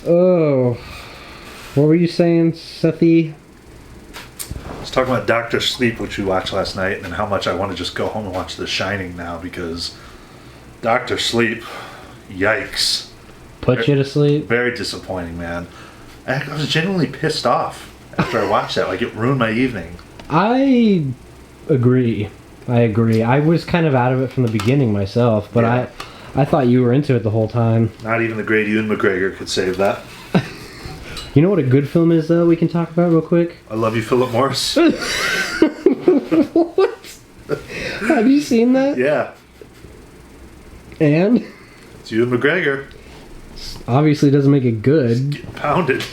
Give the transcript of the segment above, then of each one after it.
Oh, what were you saying, Sethi? I was talking about Doctor Sleep, which we watched last night, and how much I want to just go home and watch The Shining now because Doctor Sleep, yikes. Put you to sleep? Very disappointing, man. I was genuinely pissed off after I watched that. Like, it ruined my evening. I agree. I was kind of out of it from the beginning myself, but Yeah. I thought you were into it the whole time. Not even the great Ewan McGregor could save that. You know what a good film is, though, we can talk about real quick? I love you, Philip Morris. What? Have you seen that? Yeah. And? It's Ewan McGregor. Obviously doesn't make it good. Getting pounded.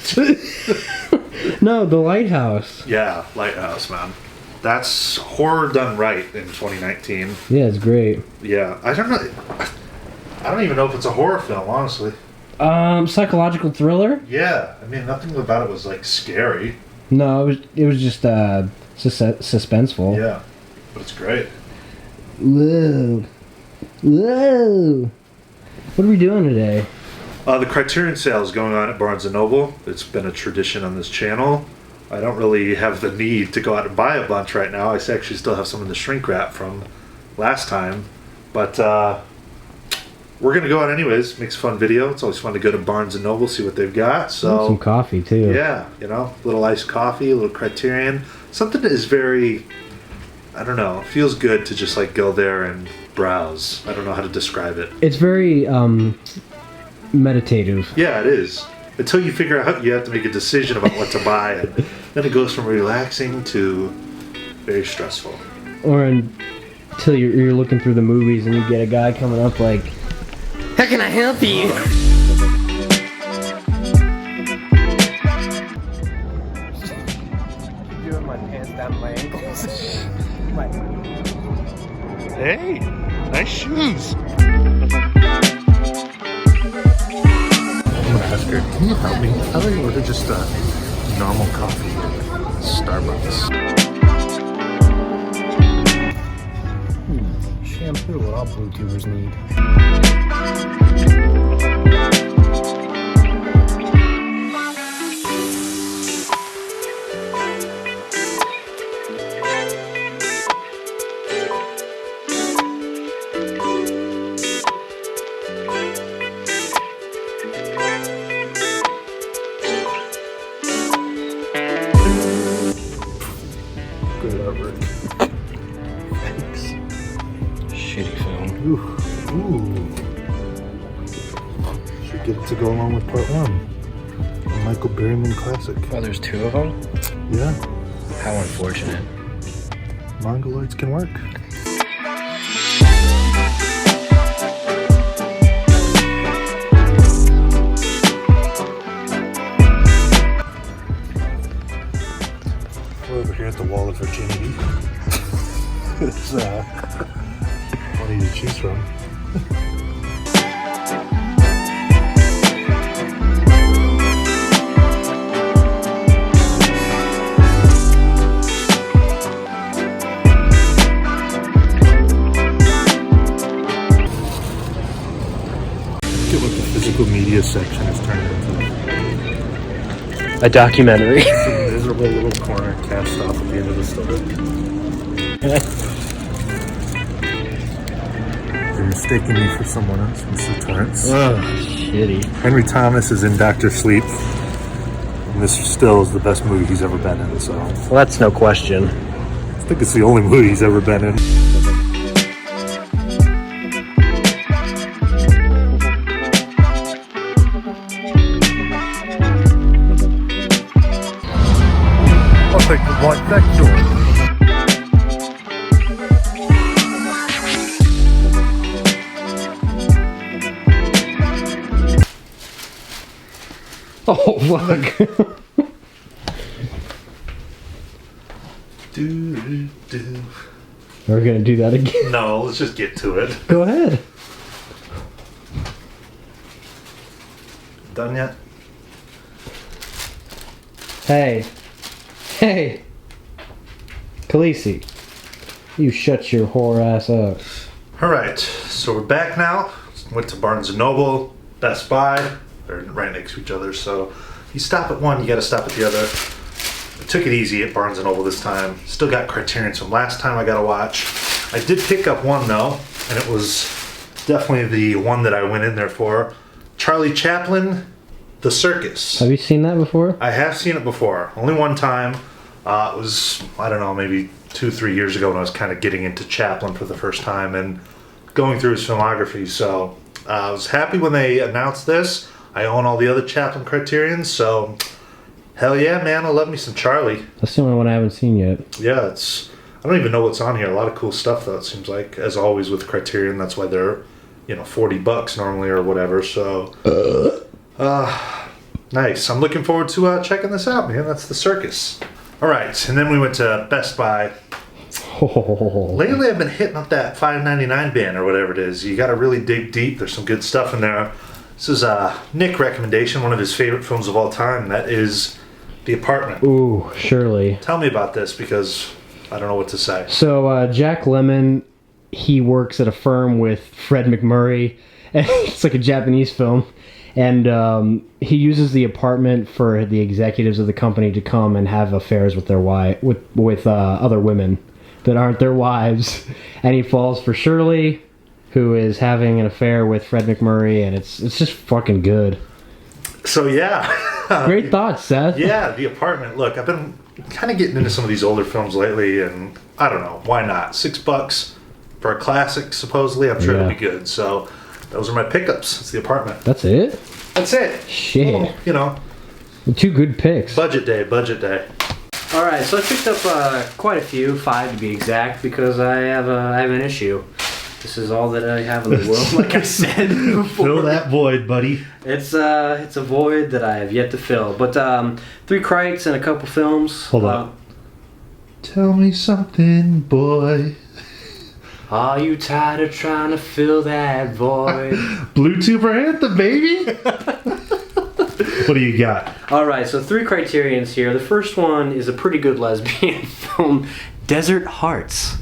No, The Lighthouse. Yeah, Lighthouse, man. That's horror done right in 2019. Yeah, it's great. Yeah, I don't know. I don't even know if it's a horror film, honestly. Psychological thriller? Yeah, I mean, nothing about it was like scary. No, it was just suspenseful. Yeah, but it's great. Whoa. Whoa. What are we doing today? The Criterion sale is going on at Barnes & Noble. It's been a tradition on this channel. I don't really have the need to go out and buy a bunch right now. I actually still have some in the shrink wrap from last time. But we're going to go out anyways. Makes a fun video. It's always fun to go to Barnes & Noble, see what they've got. So some coffee, too. Yeah, you know, a little iced coffee, a little Criterion. Something that is very, I don't know, it feels good to just like go there and browse. I don't know how to describe it. It's very meditative. Yeah, it is. Until you figure out, you have to make a decision about what to buy, and then it goes from relaxing to very stressful. Or until you're looking through the movies and you get a guy coming up like, "How can I help you?" Doing my pants down to my ankles. Hey, nice shoes. I'm gonna ask her, can you help me? How do I order just a normal coffee at Starbucks? Shampoo, what all blue tubers need. Good artwork. Thanks. Shitty film. Ooh. Should get it to go along with part one. A Michael Berryman classic. Oh, there's two of them? Yeah. How unfortunate. Mongoloids can work. We're over here at the Wall of Virginity. It's plenty to choose from. Look at what the physical media section has turned into. A documentary. It's a miserable little corner cast off at the end of the store. You're mistaking me for someone else, Mr. Torrance. Oh, shitty. Henry Thomas is in Doctor Sleep. And this still is the best movie he's ever been in, so I Well, that's no question. think it's the only movie he's ever been in. I'll take the right back door. Oh, fuck. Do. We're gonna do that again. No, let's just get to it. Go ahead. Done yet? Hey. Hey. Khaleesi. You shut your whore ass up. Alright, so we're back now. Went to Barnes & Noble, Best Buy. They're right next to each other, so you stop at one, you got to stop at the other. I took it easy at Barnes & Noble this time. Still got Criterions from last time I got to watch. I did pick up one, though, and it was definitely the one that I went in there for. Charlie Chaplin, The Circus. Have you seen that before? I have seen it before. Only one time. It was, I don't know, maybe 2-3 years ago when I was kind of getting into Chaplin for the first time and going through his filmography. So I was happy when they announced this. I own all the other Chaplin Criterions, so hell yeah, man, I love me some Charlie. That's the only one I haven't seen yet. Yeah, I don't even know what's on here. A lot of cool stuff, though, it seems like. As always with Criterion, that's why they're, $40 normally or whatever, so... nice. I'm looking forward to checking this out, man. That's The Circus. All right, and then we went to Best Buy. Lately, I've been hitting up that $5.99 bin or whatever it is. You got to really dig deep. There's some good stuff in there. This is a Nick recommendation, one of his favorite films of all time. That is The Apartment. Ooh, surely. Tell me about this because I don't know what to say. So Jack Lemmon, he works at a firm with Fred McMurray. It's like a Japanese film. And he uses the apartment for the executives of the company to come and have affairs with their with other women that aren't their wives. And he falls for Shirley, who is having an affair with Fred McMurray, and it's just fucking good. So yeah. Great thoughts, Seth. Yeah, The Apartment. Look, I've been kind of getting into some of these older films lately, and I don't know, why not? $6 for a classic, supposedly. I'm sure it'll be good. So those are my pickups. It's The Apartment. That's it? That's it. Shit. Well, two good picks. Budget day. Alright, so I picked up quite a few, 5 to be exact, because I have an issue. This is all that I have in the world, like I said before. Fill that void, buddy. It's a void that I have yet to fill. But 3 Crites and a couple films. Hold on. Tell me something, boy. Are you tired of trying to fill that void? Bluetuber Anthem, baby! What do you got? Alright, so 3 Criterions here. The first one is a pretty good lesbian film, Desert Hearts.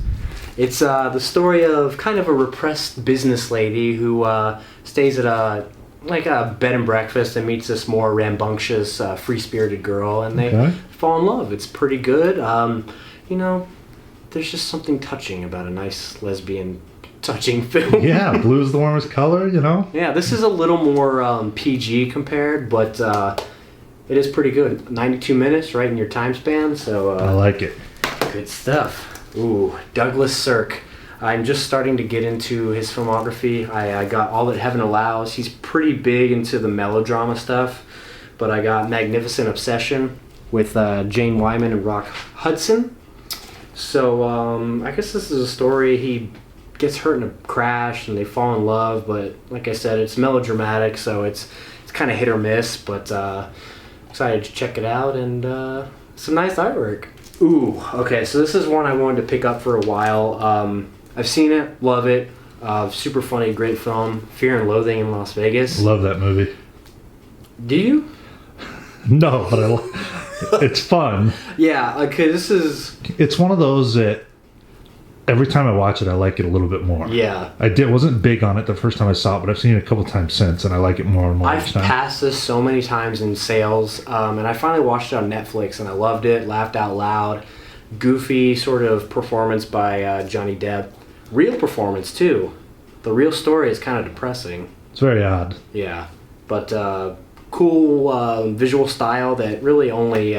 It's the story of kind of a repressed business lady who stays at a bed and breakfast and meets this more rambunctious, free-spirited girl, and they fall in love. It's pretty good. There's just something touching about a nice lesbian touching film. Yeah, blue is the warmest color, Yeah, this is a little more PG compared, but it is pretty good. 92 minutes, right in your time span, so... I like it. Good stuff. Ooh, Douglas Sirk. I'm just starting to get into his filmography. I got All That Heaven Allows. He's pretty big into the melodrama stuff, but I got Magnificent Obsession with Jane Wyman and Rock Hudson. So, I guess this is a story. He gets hurt in a crash and they fall in love, but like I said, it's melodramatic, so it's kind of hit or miss, but excited to check it out, and some nice artwork. Ooh, okay, so this is one I wanted to pick up for a while. I've seen it, love it, super funny, great film, Fear and Loathing in Las Vegas. Love that movie. Do you? No, but it's fun. Yeah, okay, It's one of those that every time I watch it, I like it a little bit more. Yeah. Wasn't big on it the first time I saw it, but I've seen it a couple times since, and I like it more and more each time. I've passed this so many times in sales, and I finally watched it on Netflix, and I loved it, laughed out loud. Goofy sort of performance by Johnny Depp. Real performance, too. The real story is kind of depressing. It's very odd. Yeah, but cool visual style that really only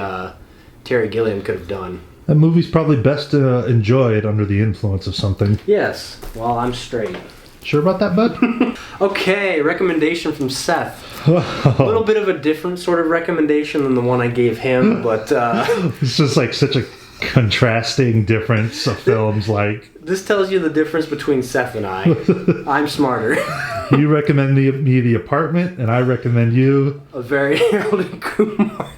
Terry Gilliam could have done. That movie's probably best enjoyed under the influence of something. Yes, well, I'm straight. Sure about that, bud? Okay, recommendation from Seth. A little bit of a different sort of recommendation than the one I gave him, but... It's just like such a contrasting difference of films, like... This tells you the difference between Seth and I. I'm smarter. You recommend me The Apartment, and I recommend you... A very Harold and Kumar.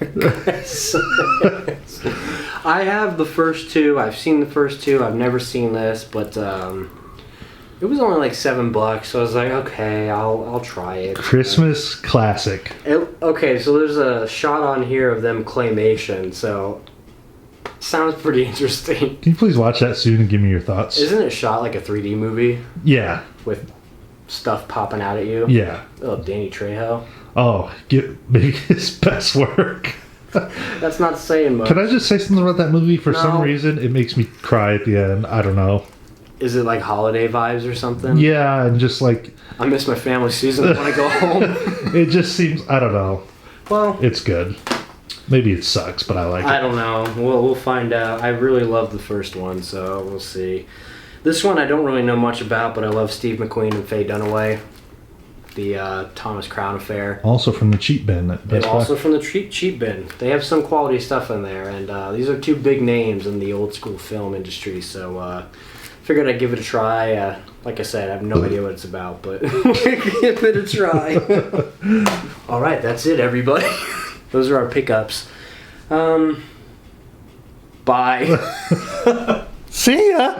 I have the first 2. I've seen the first 2. I've never seen this, but it was only like $7, so I was like, okay, I'll try it. Christmas classic. Okay, so there's a shot on here of them claymation, so sounds pretty interesting. Can you please watch that soon and give me your thoughts? Isn't it shot like a 3D movie? Yeah. With stuff popping out at you? Yeah. Oh, Danny Trejo. Oh, maybe his best work. That's not saying much. Can I just say something about that movie? For some No. reason, it makes me cry at the end. I don't know. Is it like holiday vibes or something? Yeah, and just like I miss my family season when I go home. it just seems. I don't know. Well, It's good. Maybe it sucks, but I like it. I don't know. We'll find out. I really love the first one, so we'll see. This one I don't really know much about, but I love Steve McQueen and Faye Dunaway. The Thomas Crown Affair. Also from the cheap bin. At And Best Buy. also from the cheap bin. They have some quality stuff in there, and these are two big names in the old school film industry, so figured I'd give it a try. Like I said, I have no idea what it's about, but give it a try. All right, that's it, everybody. Those are our pickups. Bye. See ya!